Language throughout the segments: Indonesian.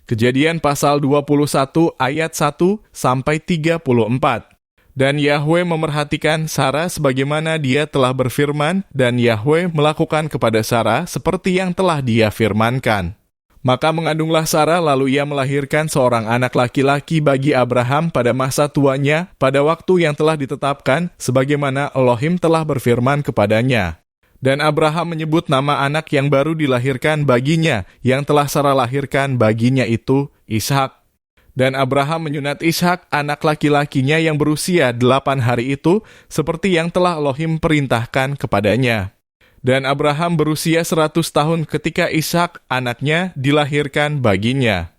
Kejadian pasal 21 ayat 1 sampai 34. Dan Yahwe memerhatikan Sara sebagaimana dia telah berfirman, dan Yahwe melakukan kepada Sara seperti yang telah dia firmankan. Maka mengandunglah Sara, lalu ia melahirkan seorang anak laki-laki bagi Abraham pada masa tuanya, pada waktu yang telah ditetapkan, sebagaimana Elohim telah berfirman kepadanya. Dan Abraham menyebut nama anak yang baru dilahirkan baginya, yang telah Sara lahirkan baginya itu Ishak. Dan Abraham menyunat Ishak, anak laki-lakinya yang berusia 8 hari itu, seperti yang telah Elohim perintahkan kepadanya. Dan Abraham berusia 100 tahun ketika Ishak, anaknya, dilahirkan baginya.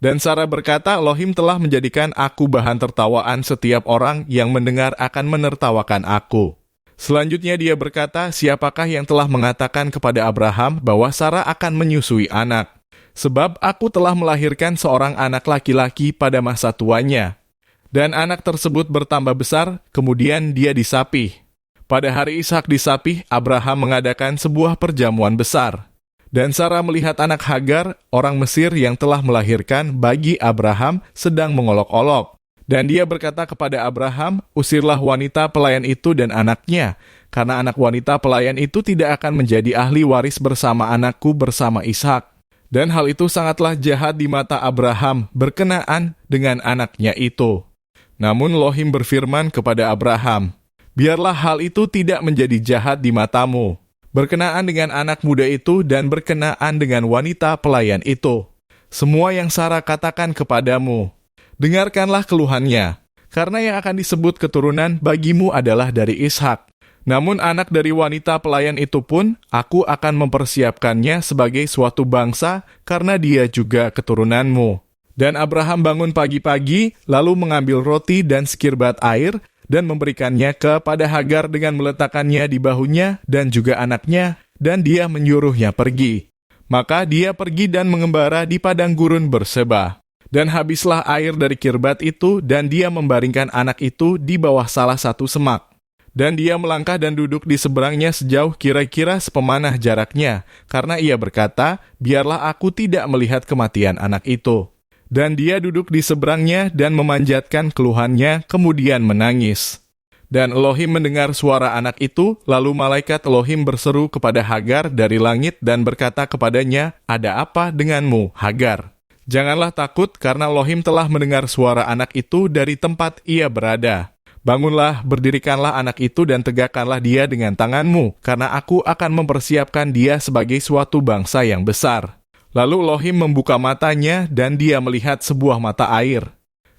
Dan Sara berkata, Elohim telah menjadikan aku bahan tertawaan setiap orang yang mendengar akan menertawakan aku. Selanjutnya dia berkata, siapakah yang telah mengatakan kepada Abraham bahwa Sara akan menyusui anak? Sebab aku telah melahirkan seorang anak laki-laki pada masa tuanya. Dan anak tersebut bertambah besar, kemudian dia disapih. Pada hari Ishak disapih, Abraham mengadakan sebuah perjamuan besar. Dan Sara melihat anak Hagar, orang Mesir yang telah melahirkan bagi Abraham, sedang mengolok-olok. Dan dia berkata kepada Abraham, usirlah wanita pelayan itu dan anaknya, karena anak wanita pelayan itu tidak akan menjadi ahli waris bersama anakku bersama Ishak. Dan hal itu sangatlah jahat di mata Abraham berkenaan dengan anaknya itu. Namun Elohim berfirman kepada Abraham, biarlah hal itu tidak menjadi jahat di matamu, berkenaan dengan anak muda itu dan berkenaan dengan wanita pelayan itu. Semua yang Sara katakan kepadamu, dengarkanlah keluhannya, karena yang akan disebut keturunan bagimu adalah dari Ishak. Namun anak dari wanita pelayan itu pun, aku akan mempersiapkannya sebagai suatu bangsa, karena dia juga keturunanmu. Dan Abraham bangun pagi-pagi, lalu mengambil roti dan sekirbat air, dan memberikannya kepada Hagar dengan meletakkannya di bahunya, dan juga anaknya, dan dia menyuruhnya pergi. Maka dia pergi dan mengembara di padang gurun Berseba. Dan habislah air dari kirbat itu, dan dia membaringkan anak itu di bawah salah satu semak. Dan dia melangkah dan duduk di seberangnya sejauh kira-kira sepemanah jaraknya, karena ia berkata, biarlah aku tidak melihat kematian anak itu. Dan dia duduk di seberangnya dan memanjatkan keluhannya, kemudian menangis. Dan Elohim mendengar suara anak itu, lalu malaikat Elohim berseru kepada Hagar dari langit dan berkata kepadanya, ada apa denganmu, Hagar? Janganlah takut, karena Elohim telah mendengar suara anak itu dari tempat ia berada. Bangunlah, berdirikanlah anak itu dan tegakkanlah dia dengan tanganmu, karena aku akan mempersiapkan dia sebagai suatu bangsa yang besar. Lalu Elohim membuka matanya dan dia melihat sebuah mata air.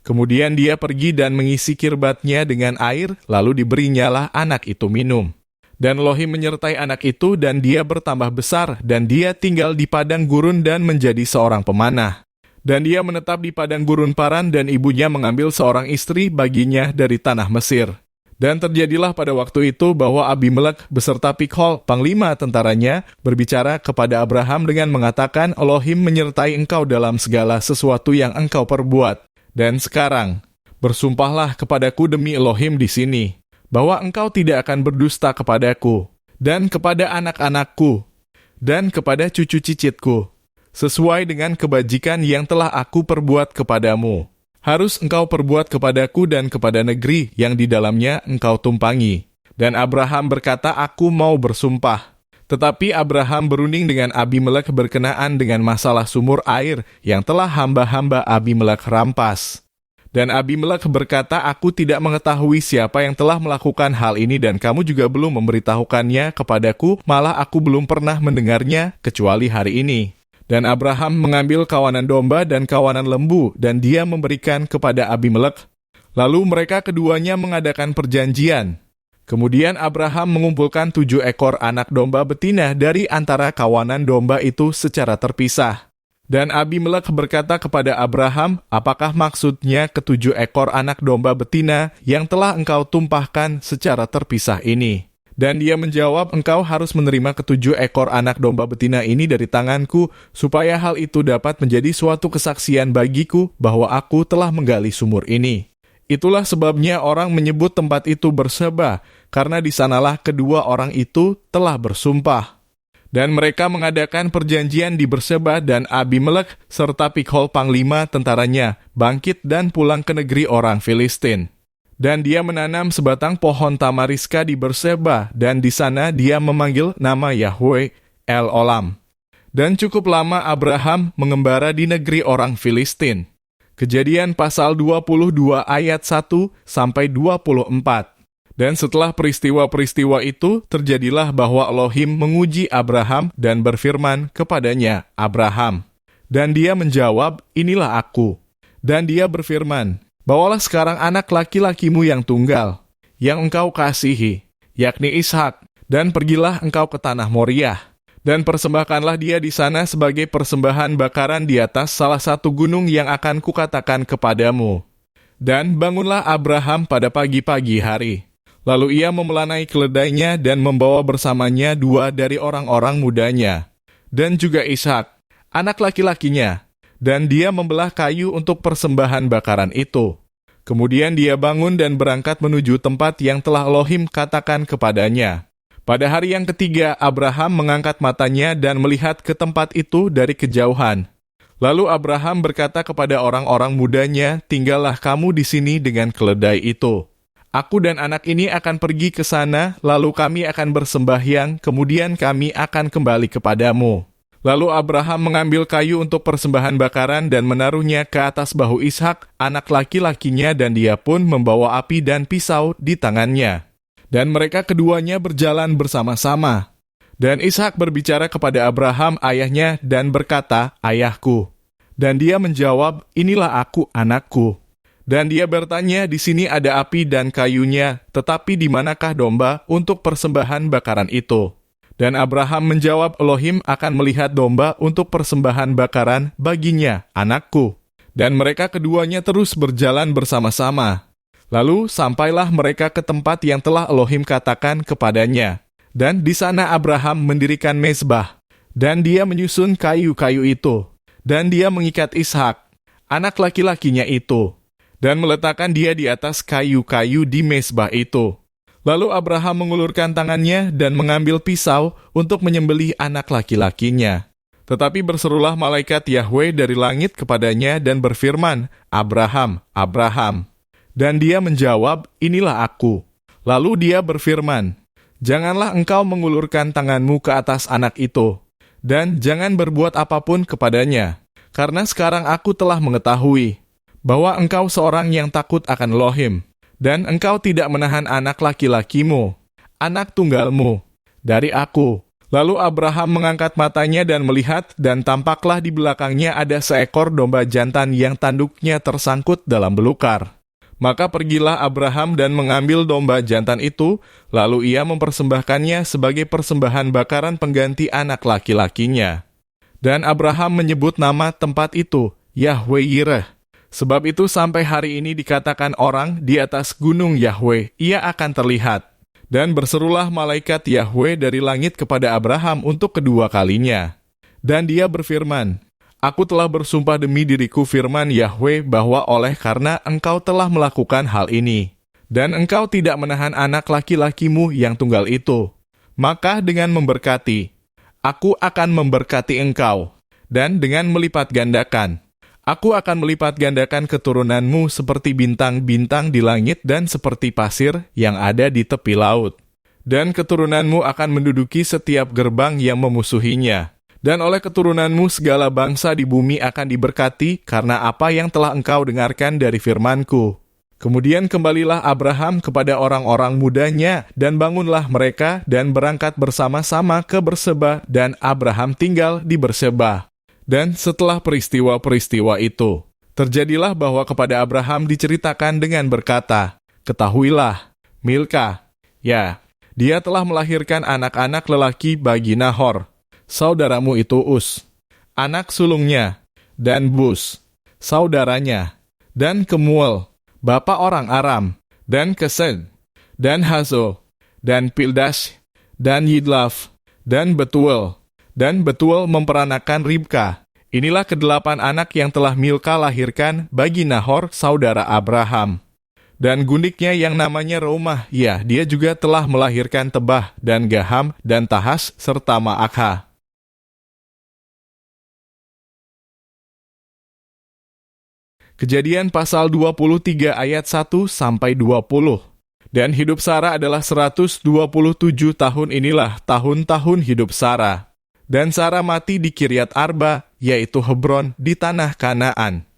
Kemudian dia pergi dan mengisi kirbatnya dengan air, lalu diberinyalah anak itu minum. Dan Elohim menyertai anak itu dan dia bertambah besar, dan dia tinggal di padang gurun dan menjadi seorang pemanah. Dan dia menetap di padang gurun Paran dan ibunya mengambil seorang istri baginya dari tanah Mesir. Dan terjadilah pada waktu itu bahwa Abimelek beserta Pikhol, panglima tentaranya, berbicara kepada Abraham dengan mengatakan, Elohim menyertai engkau dalam segala sesuatu yang engkau perbuat. Dan sekarang, bersumpahlah kepadaku demi Elohim di sini, bahwa engkau tidak akan berdusta kepadaku, dan kepada anak-anakku, dan kepada cucu cicitku, sesuai dengan kebajikan yang telah aku perbuat kepadamu. Harus engkau perbuat kepadaku dan kepada negeri yang di dalamnya engkau tumpangi. Dan Abraham berkata, aku mau bersumpah. Tetapi Abraham berunding dengan Abimelek berkenaan dengan masalah sumur air yang telah hamba-hamba Abimelek rampas. Dan Abimelek berkata, aku tidak mengetahui siapa yang telah melakukan hal ini dan kamu juga belum memberitahukannya kepadaku, malah aku belum pernah mendengarnya kecuali hari ini. Dan Abraham mengambil kawanan domba dan kawanan lembu, dan dia memberikan kepada Abimelek. Lalu mereka keduanya mengadakan perjanjian. Kemudian Abraham mengumpulkan 7 ekor anak domba betina dari antara kawanan domba itu secara terpisah. Dan Abimelek berkata kepada Abraham, apakah maksudnya ke-7 ekor anak domba betina yang telah engkau tumpahkan secara terpisah ini? Dan dia menjawab, engkau harus menerima ke-7 ekor anak domba betina ini dari tanganku, supaya hal itu dapat menjadi suatu kesaksian bagiku bahwa aku telah menggali sumur ini. Itulah sebabnya orang menyebut tempat itu Berseba, karena di sanalah kedua orang itu telah bersumpah. Dan mereka mengadakan perjanjian di Berseba, dan Abimelek serta Pikhol panglima tentaranya bangkit dan pulang ke negeri orang Filistin. Dan dia menanam sebatang pohon tamariska di Berseba, dan di sana dia memanggil nama Yahwe El Olam. Dan cukup lama Abraham mengembara di negeri orang Filistin. Kejadian pasal 22 ayat 1 sampai 24. Dan setelah peristiwa-peristiwa itu, terjadilah bahwa Elohim menguji Abraham dan berfirman kepadanya, Abraham. Dan dia menjawab, inilah aku. Dan dia berfirman, bawalah sekarang anak laki-lakimu yang tunggal, yang engkau kasihi, yakni Ishak, dan pergilah engkau ke tanah Moriah. Dan persembahkanlah dia di sana sebagai persembahan bakaran di atas salah satu gunung yang akan kukatakan kepadamu. Dan bangunlah Abraham pada pagi-pagi hari. Lalu ia memelanai keledainya dan membawa bersamanya 2 dari orang-orang mudanya, dan juga Ishak, anak laki-lakinya, dan dia membelah kayu untuk persembahan bakaran itu. Kemudian dia bangun dan berangkat menuju tempat yang telah Elohim katakan kepadanya. Pada hari yang ketiga, Abraham mengangkat matanya dan melihat ke tempat itu dari kejauhan. Lalu Abraham berkata kepada orang-orang mudanya, tinggallah kamu di sini dengan keledai itu. Aku dan anak ini akan pergi ke sana, lalu kami akan bersembahyang, kemudian kami akan kembali kepadamu. Lalu Abraham mengambil kayu untuk persembahan bakaran dan menaruhnya ke atas bahu Ishak, anak laki-lakinya, dan dia pun membawa api dan pisau di tangannya. Dan mereka keduanya berjalan bersama-sama. Dan Ishak berbicara kepada Abraham ayahnya dan berkata, ayahku. Dan dia menjawab, inilah aku, anakku. Dan dia bertanya, di sini ada api dan kayunya, tetapi di manakah domba untuk persembahan bakaran itu? Dan Abraham menjawab, Elohim akan melihat domba untuk persembahan bakaran baginya, anakku. Dan mereka keduanya terus berjalan bersama-sama. Lalu sampailah mereka ke tempat yang telah Elohim katakan kepadanya. Dan di sana Abraham mendirikan mezbah. Dan dia menyusun kayu-kayu itu. Dan dia mengikat Ishak, anak laki-lakinya itu. Dan meletakkan dia di atas kayu-kayu di mezbah itu. Lalu Abraham mengulurkan tangannya dan mengambil pisau untuk menyembelih anak laki-lakinya. Tetapi berserulah malaikat Yahwe dari langit kepadanya dan berfirman, Abraham, Abraham. Dan dia menjawab, inilah aku. Lalu dia berfirman, janganlah engkau mengulurkan tanganmu ke atas anak itu, dan jangan berbuat apapun kepadanya, karena sekarang aku telah mengetahui bahwa engkau seorang yang takut akan Elohim, dan engkau tidak menahan anak laki-lakimu, anak tunggalmu, dari aku. Lalu Abraham mengangkat matanya dan melihat, dan tampaklah di belakangnya ada seekor domba jantan yang tanduknya tersangkut dalam belukar. Maka pergilah Abraham dan mengambil domba jantan itu, lalu ia mempersembahkannya sebagai persembahan bakaran pengganti anak laki-lakinya. Dan Abraham menyebut nama tempat itu, Yahwe Yireh. Sebab itu sampai hari ini dikatakan orang di atas gunung Yahwe, ia akan terlihat. Dan berserulah malaikat Yahwe dari langit kepada Abraham untuk kedua kalinya. Dan dia berfirman, aku telah bersumpah demi diriku firman Yahwe bahwa oleh karena engkau telah melakukan hal ini, dan engkau tidak menahan anak laki-lakimu yang tunggal itu, maka dengan memberkati, aku akan memberkati engkau, dan dengan melipat gandakan, aku akan melipat gandakan keturunanmu seperti bintang-bintang di langit dan seperti pasir yang ada di tepi laut. Dan keturunanmu akan menduduki setiap gerbang yang memusuhinya. Dan oleh keturunanmu segala bangsa di bumi akan diberkati karena apa yang telah engkau dengarkan dari firmanku. Kemudian kembalilah Abraham kepada orang-orang mudanya dan bangunlah mereka dan berangkat bersama-sama ke Berseba dan Abraham tinggal di Berseba. Dan setelah peristiwa-peristiwa itu, terjadilah bahwa kepada Abraham diceritakan dengan berkata, ketahuilah, Milka, ya, dia telah melahirkan anak-anak lelaki bagi Nahor, saudaramu itu Us, anak sulungnya, dan Bus, saudaranya, dan Kemuel, bapa orang Aram, dan Kesed, dan Hazo, dan Pildash, dan Yidlaf, dan Betuel. Dan Betuel memperanakan Ribka. Inilah ke-8 anak yang telah Milka lahirkan bagi Nahor, saudara Abraham. Dan gundiknya yang namanya Romah, ya, dia juga telah melahirkan Tebah, dan Gaham, dan Tahas, serta Maakha. Kejadian pasal 23 ayat 1-20. Dan hidup Sara adalah 127 tahun, inilah tahun-tahun hidup Sara. Dan Sara mati di Kiryat Arba, yaitu Hebron, di tanah Kanaan.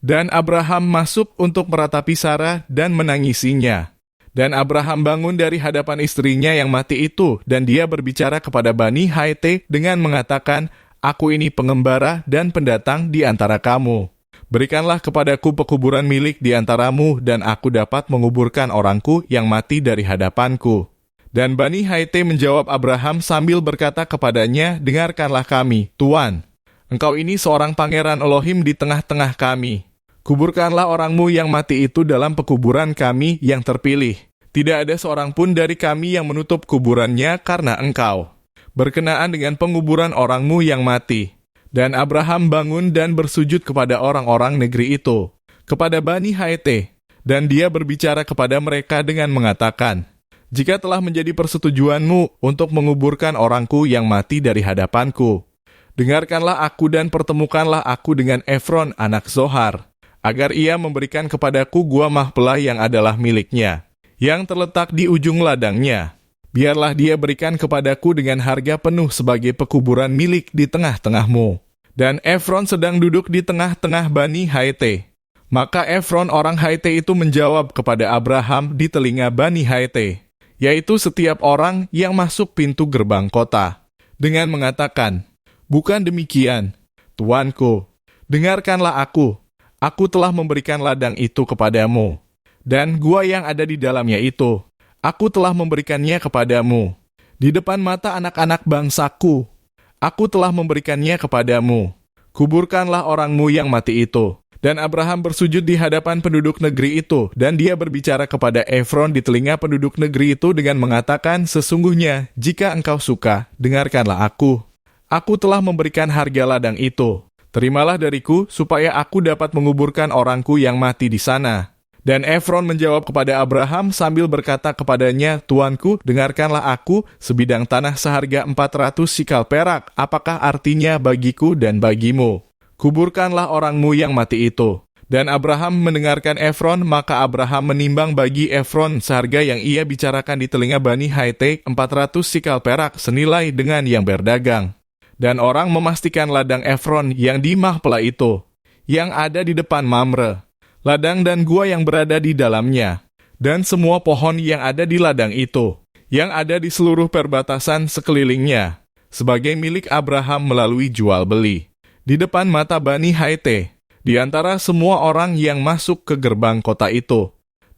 Dan Abraham masuk untuk meratapi Sara dan menangisinya. Dan Abraham bangun dari hadapan istrinya yang mati itu, dan dia berbicara kepada Bani Haite dengan mengatakan, "Aku ini pengembara dan pendatang di antara kamu. Berikanlah kepadaku pekuburan milik di antaramu, dan aku dapat menguburkan orangku yang mati dari hadapanku." Dan Bani Haite menjawab Abraham sambil berkata kepadanya, "Dengarkanlah kami, Tuan. Engkau ini seorang pangeran Elohim di tengah-tengah kami. Kuburkanlah orangmu yang mati itu dalam pekuburan kami yang terpilih. Tidak ada seorang pun dari kami yang menutup kuburannya karena engkau, berkenaan dengan penguburan orangmu yang mati." Dan Abraham bangun dan bersujud kepada orang-orang negeri itu, kepada Bani Haite, dan dia berbicara kepada mereka dengan mengatakan, "Jika telah menjadi persetujuanmu untuk menguburkan orangku yang mati dari hadapanku, dengarkanlah aku dan pertemukanlah aku dengan Efron anak Zohar, agar ia memberikan kepadaku gua Mahpelah yang adalah miliknya, yang terletak di ujung ladangnya. Biarlah dia berikan kepadaku dengan harga penuh sebagai pekuburan milik di tengah-tengahmu." Dan Efron sedang duduk di tengah-tengah Bani Haite. Maka Efron orang Haite itu menjawab kepada Abraham di telinga Bani Haite, yaitu setiap orang yang masuk pintu gerbang kota, dengan mengatakan, "Bukan demikian, Tuanku, dengarkanlah aku. Aku telah memberikan ladang itu kepadamu, dan gua yang ada di dalamnya itu, aku telah memberikannya kepadamu. Di depan mata anak-anak bangsaku, aku telah memberikannya kepadamu. Kuburkanlah orangmu yang mati itu." Dan Abraham bersujud di hadapan penduduk negeri itu, dan dia berbicara kepada Efron di telinga penduduk negeri itu dengan mengatakan, "Sesungguhnya, jika engkau suka, dengarkanlah aku. Aku telah memberikan harga ladang itu. Terimalah dariku, supaya aku dapat menguburkan orangku yang mati di sana." Dan Efron menjawab kepada Abraham sambil berkata kepadanya, "Tuanku, dengarkanlah aku, sebidang tanah seharga 400 sikal perak, apakah artinya bagiku dan bagimu? Kuburkanlah orangmu yang mati itu." Dan Abraham mendengarkan Efron, maka Abraham menimbang bagi Efron seharga yang ia bicarakan di telinga Bani Haite 400 sikal perak, senilai dengan yang berdagang. Dan orang memastikan ladang Efron yang di Mahpelah itu, yang ada di depan Mamre, ladang dan gua yang berada di dalamnya, dan semua pohon yang ada di ladang itu, yang ada di seluruh perbatasan sekelilingnya, sebagai milik Abraham melalui jual beli, di depan mata Bani Haite, di antara semua orang yang masuk ke gerbang kota itu.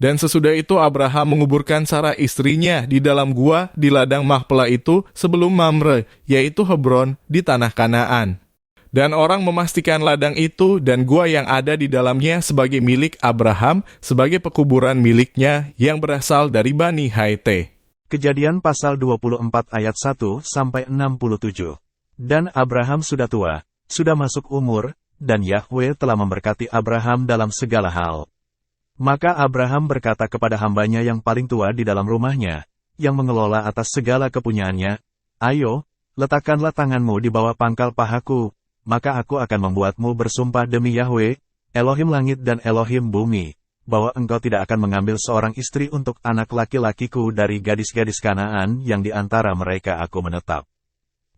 Dan sesudah itu Abraham menguburkan Sara istrinya di dalam gua di ladang Mahpelah itu sebelum Mamre, yaitu Hebron, di tanah Kanaan. Dan orang memastikan ladang itu dan gua yang ada di dalamnya sebagai milik Abraham, sebagai pekuburan miliknya yang berasal dari Bani Haite. Kejadian pasal 24 ayat 1-67. Dan Abraham sudah tua, sudah masuk umur, dan Yahweh telah memberkati Abraham dalam segala hal. Maka Abraham berkata kepada hambanya yang paling tua di dalam rumahnya, yang mengelola atas segala kepunyaannya, "Ayo, letakkanlah tanganmu di bawah pangkal pahaku, maka aku akan membuatmu bersumpah demi Yahweh, Elohim langit dan Elohim bumi, bahwa engkau tidak akan mengambil seorang istri untuk anak laki-lakiku dari gadis-gadis Kanaan yang di antara mereka aku menetap.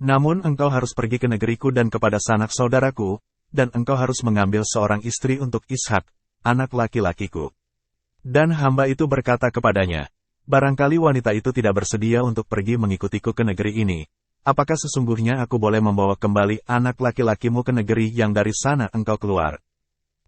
Namun engkau harus pergi ke negeriku dan kepada sanak saudaraku, dan engkau harus mengambil seorang istri untuk Ishak, anak laki-lakiku." Dan hamba itu berkata kepadanya, "Barangkali wanita itu tidak bersedia untuk pergi mengikutiku ke negeri ini. Apakah sesungguhnya aku boleh membawa kembali anak laki-lakimu ke negeri yang dari sana engkau keluar?"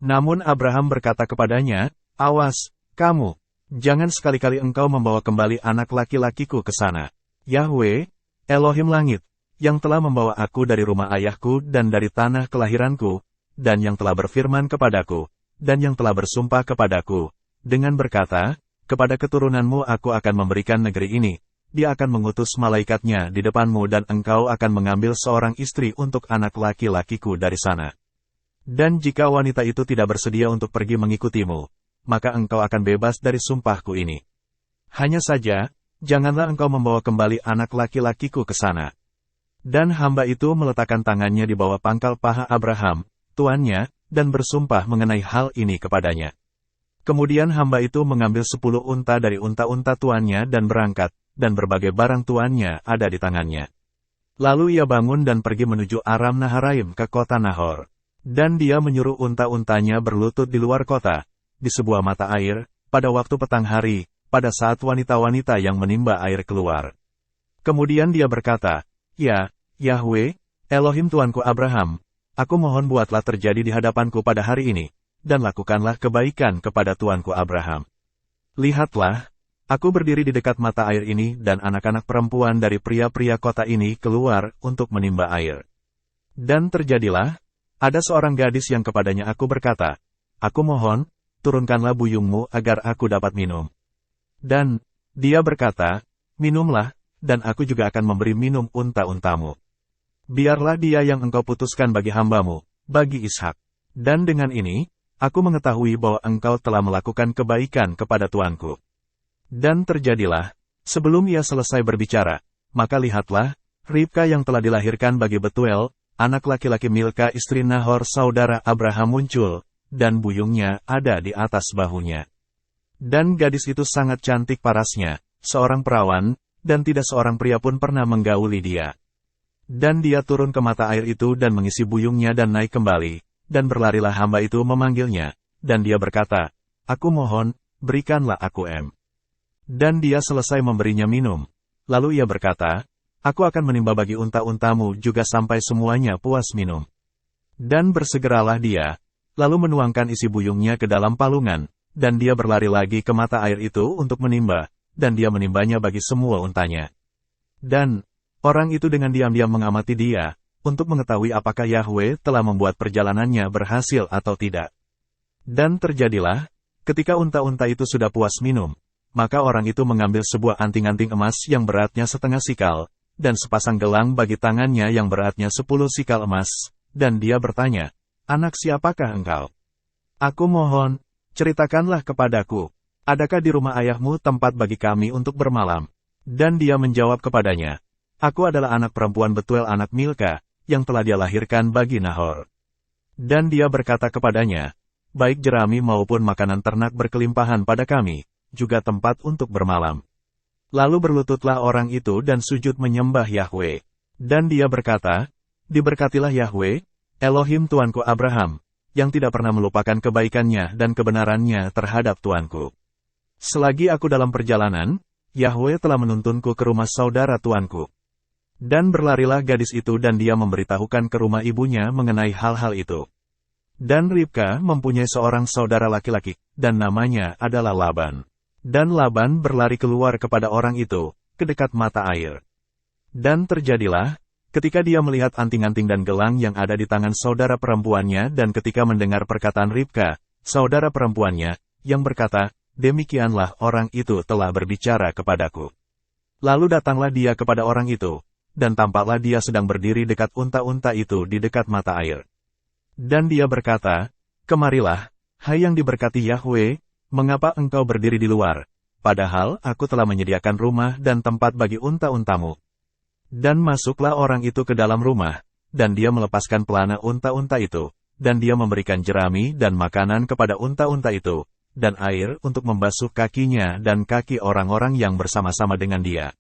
Namun Abraham berkata kepadanya, "Awas, kamu, jangan sekali-kali engkau membawa kembali anak laki-lakiku ke sana. Yahweh, Elohim langit, yang telah membawa aku dari rumah ayahku dan dari tanah kelahiranku, dan yang telah berfirman kepadaku, dan yang telah bersumpah kepadaku, dengan berkata, kepada keturunanmu aku akan memberikan negeri ini. Dia akan mengutus malaikatnya di depanmu dan engkau akan mengambil seorang istri untuk anak laki-lakiku dari sana. Dan jika wanita itu tidak bersedia untuk pergi mengikutimu, maka engkau akan bebas dari sumpahku ini. Hanya saja, janganlah engkau membawa kembali anak laki-lakiku ke sana. Dan hamba itu meletakkan tangannya di bawah pangkal paha Abraham, tuannya, dan bersumpah mengenai hal ini kepadanya. Kemudian hamba itu mengambil 10 unta dari unta-unta tuannya dan berangkat, dan berbagai barang tuannya ada di tangannya. Lalu ia bangun dan pergi menuju Aram Naharaim ke kota Nahor. Dan dia menyuruh unta-untanya berlutut di luar kota, di sebuah mata air, pada waktu petang hari, pada saat wanita-wanita yang menimba air keluar. Kemudian dia berkata, "Ya, Yahweh, Elohim tuanku Abraham, aku mohon buatlah terjadi di hadapanku pada hari ini, dan lakukanlah kebaikan kepada tuanku Abraham. Lihatlah, aku berdiri di dekat mata air ini dan anak-anak perempuan dari pria-pria kota ini keluar untuk menimba air. Dan terjadilah, ada seorang gadis yang kepadanya aku berkata, aku mohon, turunkanlah buyungmu agar aku dapat minum. Dan dia berkata, minumlah, dan aku juga akan memberi minum unta-untamu. Biarlah dia yang engkau putuskan bagi hambamu, bagi Ishak. Dan dengan ini, aku mengetahui bahwa engkau telah melakukan kebaikan kepada tuanku. Dan terjadilah, sebelum ia selesai berbicara, maka lihatlah, Ribka yang telah dilahirkan bagi Betuel, anak laki-laki Milka istri Nahor saudara Abraham muncul, dan buyungnya ada di atas bahunya. Dan gadis itu sangat cantik parasnya, seorang perawan, dan tidak seorang pria pun pernah menggauli dia. Dan dia turun ke mata air itu dan mengisi buyungnya dan naik kembali, dan berlarilah hamba itu memanggilnya, dan dia berkata, aku mohon, berikanlah aku Dan dia selesai memberinya minum. Lalu ia berkata, aku akan menimba bagi unta-untamu juga sampai semuanya puas minum. Dan bersegeralah dia, lalu menuangkan isi buyungnya ke dalam palungan, dan dia berlari lagi ke mata air itu untuk menimba, dan dia menimbanya bagi semua untanya. Dan orang itu dengan diam-diam mengamati dia, untuk mengetahui apakah Yahweh telah membuat perjalanannya berhasil atau tidak. Dan terjadilah, ketika unta-unta itu sudah puas minum, maka orang itu mengambil sebuah anting-anting emas yang beratnya 1/2 sikal, dan sepasang gelang bagi tangannya yang beratnya 10 sikal emas, dan dia bertanya, anak siapakah engkau? Aku mohon, ceritakanlah kepadaku, adakah di rumah ayahmu tempat bagi kami untuk bermalam? Dan dia menjawab kepadanya, aku adalah anak perempuan Betuel anak Milka, yang telah dia lahirkan bagi Nahor. Dan dia berkata kepadanya, baik jerami maupun makanan ternak berkelimpahan pada kami, juga tempat untuk bermalam. Lalu berlututlah orang itu dan sujud menyembah Yahweh. Dan dia berkata, diberkatilah Yahweh, Elohim tuanku Abraham, yang tidak pernah melupakan kebaikannya dan kebenarannya terhadap tuanku. Selagi aku dalam perjalanan, Yahweh telah menuntunku ke rumah saudara tuanku. Dan berlarilah gadis itu dan dia memberitahukan ke rumah ibunya mengenai hal-hal itu. Dan Ribka mempunyai seorang saudara laki-laki, dan namanya adalah Laban. Dan Laban berlari keluar kepada orang itu, ke dekat mata air. Dan terjadilah, ketika dia melihat anting-anting dan gelang yang ada di tangan saudara perempuannya dan ketika mendengar perkataan Ribka, saudara perempuannya, yang berkata, demikianlah orang itu telah berbicara kepadaku. Lalu datanglah dia kepada orang itu, dan tampaklah dia sedang berdiri dekat unta-unta itu di dekat mata air. Dan dia berkata, kemarilah, hai yang diberkati Yahweh, mengapa engkau berdiri di luar, padahal aku telah menyediakan rumah dan tempat bagi unta-untamu. Dan masuklah orang itu ke dalam rumah, dan dia melepaskan pelana unta-unta itu, dan dia memberikan jerami dan makanan kepada unta-unta itu, dan air untuk membasuh kakinya dan kaki orang-orang yang bersama-sama dengan dia.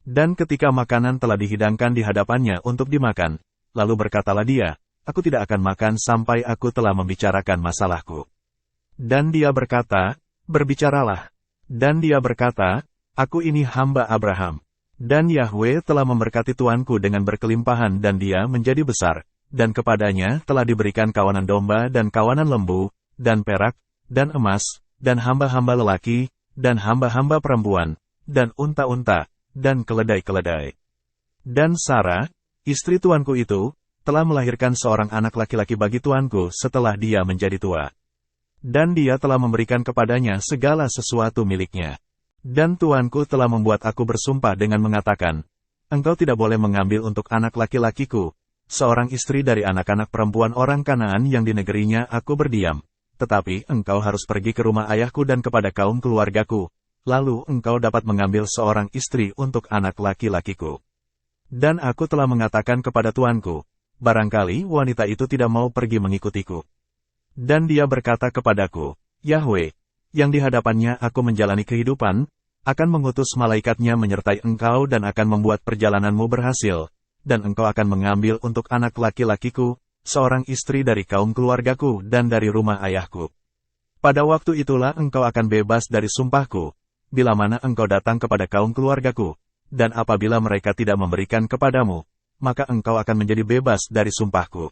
Dan ketika makanan telah dihidangkan di hadapannya untuk dimakan, lalu berkatalah dia, aku tidak akan makan sampai aku telah membicarakan masalahku. Dan dia berkata, berbicaralah. Dan dia berkata, aku ini hamba Abraham. Dan Yahweh telah memberkati tuanku dengan berkelimpahan dan dia menjadi besar, dan kepadanya telah diberikan kawanan domba dan kawanan lembu, dan perak, dan emas, dan hamba-hamba lelaki, dan hamba-hamba perempuan, dan unta-unta, dan keledai-keledai. Dan Sarah, istri tuanku itu, telah melahirkan seorang anak laki-laki bagi tuanku setelah dia menjadi tua. Dan dia telah memberikan kepadanya segala sesuatu miliknya. Dan tuanku telah membuat aku bersumpah dengan mengatakan, engkau tidak boleh mengambil untuk anak laki-lakiku, seorang istri dari anak-anak perempuan orang Kanaan yang di negerinya aku berdiam, tetapi engkau harus pergi ke rumah ayahku dan kepada kaum keluargaku, lalu engkau dapat mengambil seorang istri untuk anak laki-lakiku. Dan aku telah mengatakan kepada tuanku, barangkali wanita itu tidak mau pergi mengikutiku. Dan dia berkata kepadaku, Yahwe, yang di hadapannya aku menjalani kehidupan, akan mengutus malaikatnya menyertai engkau dan akan membuat perjalananmu berhasil, dan engkau akan mengambil untuk anak laki-lakiku, seorang istri dari kaum keluargaku dan dari rumah ayahku. Pada waktu itulah engkau akan bebas dari sumpahku, bila mana engkau datang kepada kaum keluargaku, dan apabila mereka tidak memberikan kepadamu, maka engkau akan menjadi bebas dari sumpahku.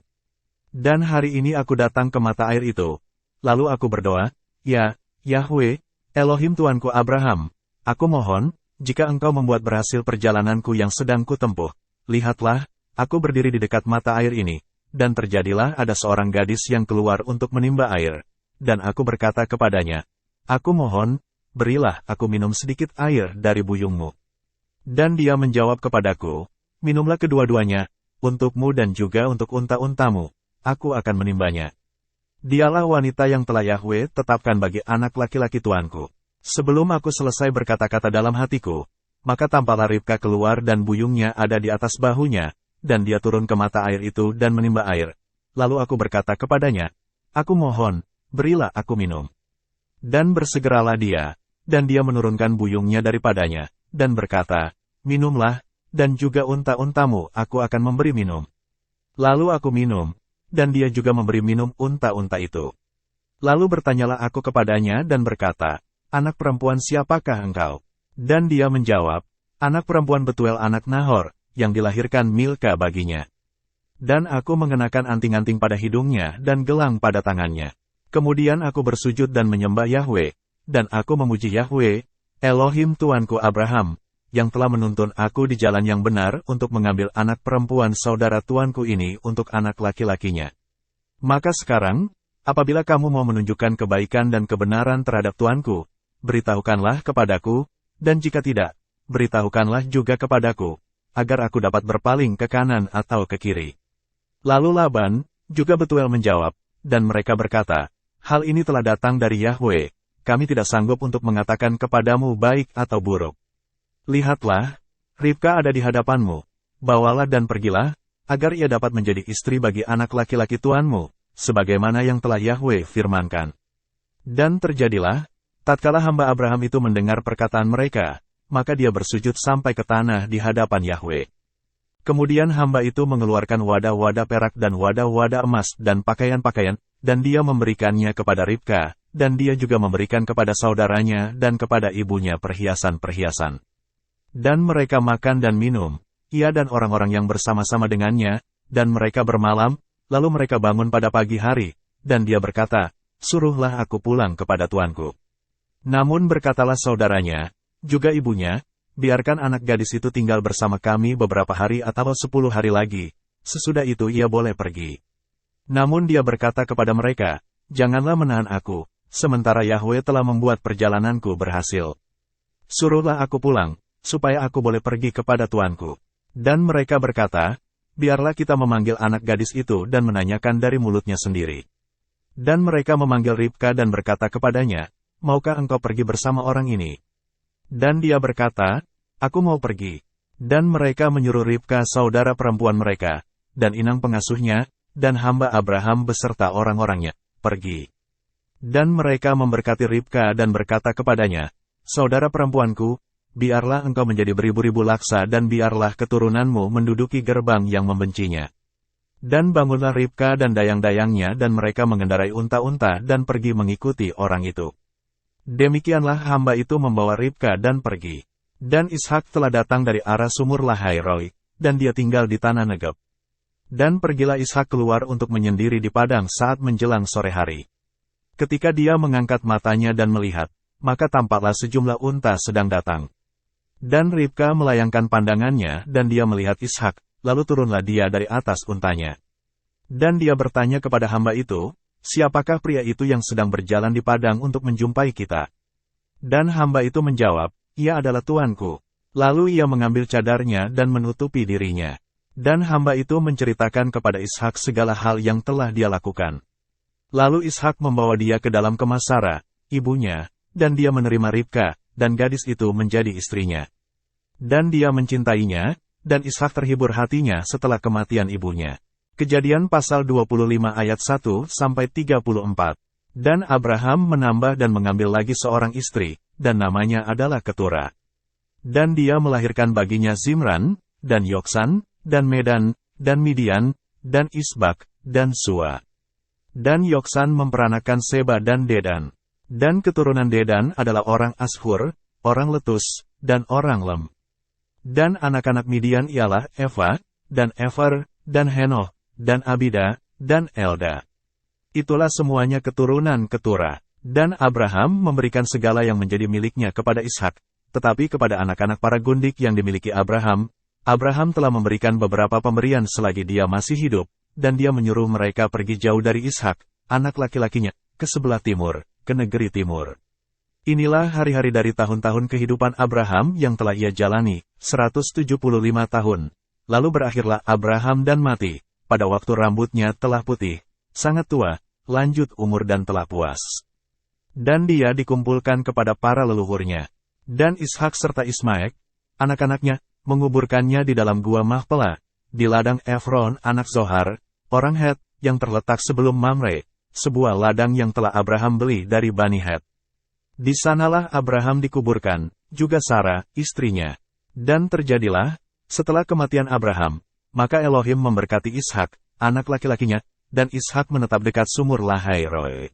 Dan hari ini aku datang ke mata air itu, lalu aku berdoa, Ya, Yahwe, Elohim Tuanku Abraham, aku mohon, jika engkau membuat berhasil perjalananku yang sedang kutempuh, lihatlah, aku berdiri di dekat mata air ini, dan terjadilah ada seorang gadis yang keluar untuk menimba air, dan aku berkata kepadanya, aku mohon, berilah aku minum sedikit air dari buyungmu. Dan dia menjawab kepadaku, minumlah kedua-duanya, untukmu dan juga untuk unta-untamu, aku akan menimbanya. Dialah wanita yang telah Yahwe tetapkan bagi anak laki-laki tuanku. Sebelum aku selesai berkata-kata dalam hatiku, maka tampaklah Ribka keluar dan buyungnya ada di atas bahunya, dan dia turun ke mata air itu dan menimba air. Lalu aku berkata kepadanya, aku mohon, berilah aku minum. Dan bersegeralah dia, dan dia menurunkan buyungnya daripadanya, dan berkata, minumlah, dan juga unta-untamu aku akan memberi minum. Lalu aku minum, dan dia juga memberi minum unta-unta itu. Lalu bertanyalah aku kepadanya dan berkata, anak perempuan siapakah engkau? Dan dia menjawab, anak perempuan Betuel anak Nahor, yang dilahirkan Milka baginya. Dan aku mengenakan anting-anting pada hidungnya dan gelang pada tangannya. Kemudian aku bersujud dan menyembah Yahwe, dan aku memuji Yahwe, Elohim Tuanku Abraham, yang telah menuntun aku di jalan yang benar untuk mengambil anak perempuan saudara tuanku ini untuk anak laki-lakinya. Maka sekarang, apabila kamu mau menunjukkan kebaikan dan kebenaran terhadap tuanku, beritahukanlah kepadaku, dan jika tidak, beritahukanlah juga kepadaku, agar aku dapat berpaling ke kanan atau ke kiri. Lalu Laban, juga Betuel menjawab, dan mereka berkata, hal ini telah datang dari Yahwe, kami tidak sanggup untuk mengatakan kepadamu baik atau buruk. Lihatlah, Ribka ada di hadapanmu, bawalah dan pergilah, agar ia dapat menjadi istri bagi anak laki-laki tuanmu, sebagaimana yang telah Yahwe firmankan. Dan terjadilah, tatkala hamba Abraham itu mendengar perkataan mereka, maka dia bersujud sampai ke tanah di hadapan Yahwe. Kemudian hamba itu mengeluarkan wadah-wadah perak dan wadah-wadah emas dan pakaian-pakaian, dan dia memberikannya kepada Ribka, dan dia juga memberikan kepada saudaranya dan kepada ibunya perhiasan-perhiasan. Dan mereka makan dan minum, ia dan orang-orang yang bersama-sama dengannya, dan mereka bermalam, lalu mereka bangun pada pagi hari, dan dia berkata, suruhlah aku pulang kepada tuanku. Namun berkatalah saudaranya, juga ibunya, biarkan anak gadis itu tinggal bersama kami beberapa hari atau 10 hari lagi, sesudah itu ia boleh pergi. Namun dia berkata kepada mereka, janganlah menahan aku, sementara Yahwe telah membuat perjalananku berhasil. Suruhlah aku pulang, supaya aku boleh pergi kepada tuanku. Dan mereka berkata, biarlah kita memanggil anak gadis itu dan menanyakan dari mulutnya sendiri. Dan mereka memanggil Ribka dan berkata kepadanya, maukah engkau pergi bersama orang ini? Dan dia berkata, aku mau pergi. Dan mereka menyuruh Ribka saudara perempuan mereka, dan inang pengasuhnya, dan hamba Abraham beserta orang-orangnya, pergi. Dan mereka memberkati Ribka dan berkata kepadanya, saudara perempuanku, biarlah engkau menjadi beribu-ribu laksa dan biarlah keturunanmu menduduki gerbang yang membencinya. Dan bangunlah Ribka dan dayang-dayangnya dan mereka mengendarai unta-unta dan pergi mengikuti orang itu. Demikianlah hamba itu membawa Ribka dan pergi. Dan Ishak telah datang dari arah sumur Lahairoi, dan dia tinggal di tanah Negeb. Dan pergilah Ishak keluar untuk menyendiri di padang saat menjelang sore hari. Ketika dia mengangkat matanya dan melihat, maka tampaklah sejumlah unta sedang datang. Dan Ribka melayangkan pandangannya dan dia melihat Ishak, lalu turunlah dia dari atas untanya. Dan dia bertanya kepada hamba itu, siapakah pria itu yang sedang berjalan di padang untuk menjumpai kita? Dan hamba itu menjawab, ia adalah tuanku. Lalu ia mengambil cadarnya dan menutupi dirinya. Dan hamba itu menceritakan kepada Ishak segala hal yang telah dia lakukan. Lalu Ishak membawa dia ke dalam kemah Sarah, ibunya, dan dia menerima Ribka, dan gadis itu menjadi istrinya. Dan dia mencintainya, dan Ishak terhibur hatinya setelah kematian ibunya. Kejadian pasal 25 ayat 1-34. Dan Abraham menambah dan mengambil lagi seorang istri, dan namanya adalah Ketura. Dan dia melahirkan baginya Zimran, dan Yoksan, dan Medan, dan Midian, dan Isbak, dan Sua. Dan Yoksan memperanakan Seba dan Dedan. Dan keturunan Dedan adalah orang Ashur, orang Letus, dan orang Lem. Dan anak-anak Midian ialah Eva, dan Efer, dan Henoh, dan Abida, dan Elda. Itulah semuanya keturunan Ketura. Dan Abraham memberikan segala yang menjadi miliknya kepada Ishak, tetapi kepada anak-anak para gundik yang dimiliki Abraham, Abraham telah memberikan beberapa pemberian selagi dia masih hidup, dan dia menyuruh mereka pergi jauh dari Ishak, anak laki-lakinya, ke sebelah timur, ke negeri timur. Inilah hari-hari dari tahun-tahun kehidupan Abraham yang telah ia jalani, 175 tahun. Lalu berakhirlah Abraham dan mati, pada waktu rambutnya telah putih, sangat tua, lanjut umur dan telah puas. Dan dia dikumpulkan kepada para leluhurnya. Dan Ishak serta Ismail, anak-anaknya, menguburkannya di dalam gua Mahpelah, di ladang Efron anak Zohar, orang Het, yang terletak sebelum Mamre, sebuah ladang yang telah Abraham beli dari Bani Het. Di sanalah Abraham dikuburkan, juga Sarah, istrinya. Dan terjadilah, setelah kematian Abraham, maka Elohim memberkati Ishak, anak laki-lakinya, dan Ishak menetap dekat sumur Lahai-Roi.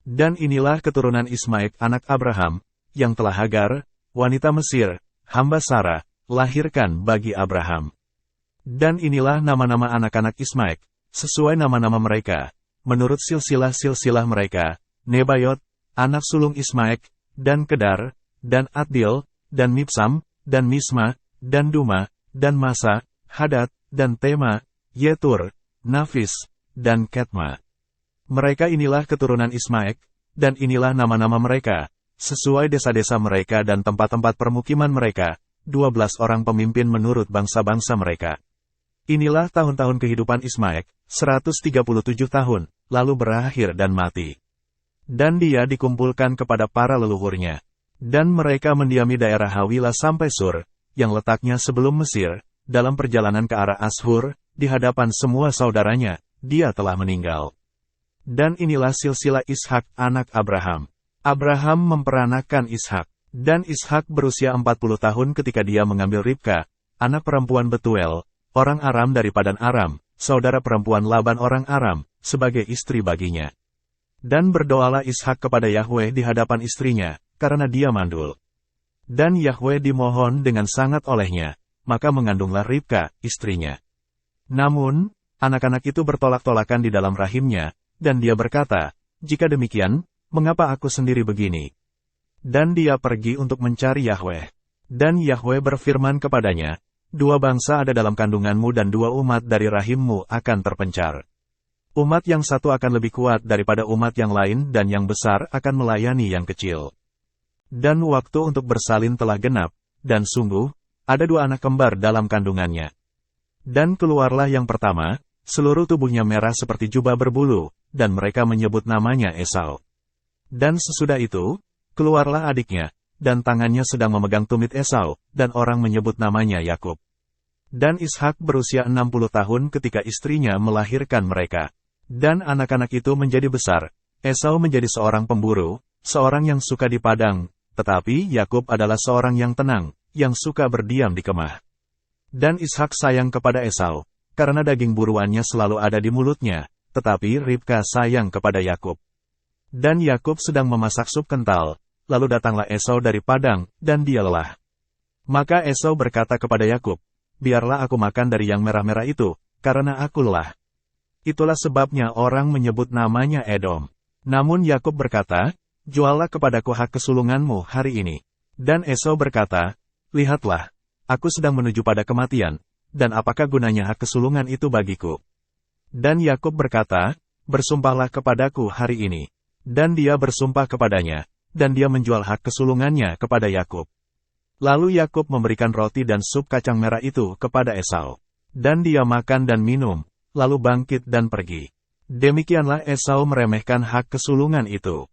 Dan inilah keturunan Ismail anak Abraham, yang telah Hagar, wanita Mesir, hamba Sarah, lahirkan bagi Abraham. Dan inilah nama-nama anak-anak Ismail, sesuai nama-nama mereka, menurut silsilah-silsilah mereka, Nebayot, anak sulung Ismail, dan Kedar, dan Adil, dan Mipsam, dan Misma, dan Duma, dan Masa, Hadad, dan Tema, Yetur, Nafis, dan Ketma. Mereka inilah keturunan Ismail, dan inilah nama-nama mereka, sesuai desa-desa mereka dan tempat-tempat permukiman mereka, 12 orang pemimpin menurut bangsa-bangsa mereka. Inilah tahun-tahun kehidupan Ismail, 137 tahun, lalu berakhir dan mati. Dan dia dikumpulkan kepada para leluhurnya. Dan mereka mendiami daerah Hawilah sampai Sur, yang letaknya sebelum Mesir, dalam perjalanan ke arah Ashur, di hadapan semua saudaranya, dia telah meninggal. Dan inilah silsilah Ishak anak Abraham. Abraham memperanakan Ishak. Dan Ishak berusia 40 tahun ketika dia mengambil Ribka, anak perempuan Betuel, orang Aram dari Padan Aram, saudara perempuan Laban orang Aram, sebagai istri baginya. Dan berdoalah Ishak kepada Yahweh di hadapan istrinya, karena dia mandul. Dan Yahweh dimohon dengan sangat olehnya, maka mengandunglah Ribka, istrinya. Namun, anak-anak itu bertolak-tolakan di dalam rahimnya, dan dia berkata, "Jika demikian, mengapa aku sendiri begini?" Dan dia pergi untuk mencari Yahweh. Dan Yahweh berfirman kepadanya, "Dua bangsa ada dalam kandunganmu dan dua umat dari rahimmu akan terpencar. Umat yang satu akan lebih kuat daripada umat yang lain dan yang besar akan melayani yang kecil." Dan waktu untuk bersalin telah genap, dan sungguh, ada dua anak kembar dalam kandungannya. Dan keluarlah yang pertama, seluruh tubuhnya merah seperti jubah berbulu, dan mereka menyebut namanya Esau. Dan sesudah itu, keluarlah adiknya, dan tangannya sedang memegang tumit Esau, dan orang menyebut namanya Yakub. Dan Ishak berusia 60 tahun ketika istrinya melahirkan mereka. Dan anak-anak itu menjadi besar. Esau menjadi seorang pemburu, seorang yang suka di padang, tetapi Yakub adalah seorang yang tenang, yang suka berdiam di kemah. Dan Ishak sayang kepada Esau, karena daging buruannya selalu ada di mulutnya, tetapi Ribka sayang kepada Yakub. Dan Yakub sedang memasak sup kental, lalu datanglah Esau dari padang, dan dia lelah. Maka Esau berkata kepada Yakub, "Biarlah aku makan dari yang merah-merah itu, karena aku lelah." Itulah sebabnya orang menyebut namanya Edom. Namun Yakub berkata, "Juallah kepadaku hak kesulunganmu hari ini." Dan Esau berkata, "Lihatlah, aku sedang menuju pada kematian, dan apakah gunanya hak kesulungan itu bagiku?" Dan Yakub berkata, "Bersumpahlah kepadaku hari ini." Dan dia bersumpah kepadanya, dan dia menjual hak kesulungannya kepada Yakub. Lalu Yakub memberikan roti dan sup kacang merah itu kepada Esau. Dan dia makan dan minum, lalu bangkit dan pergi. Demikianlah Esau meremehkan hak kesulungan itu.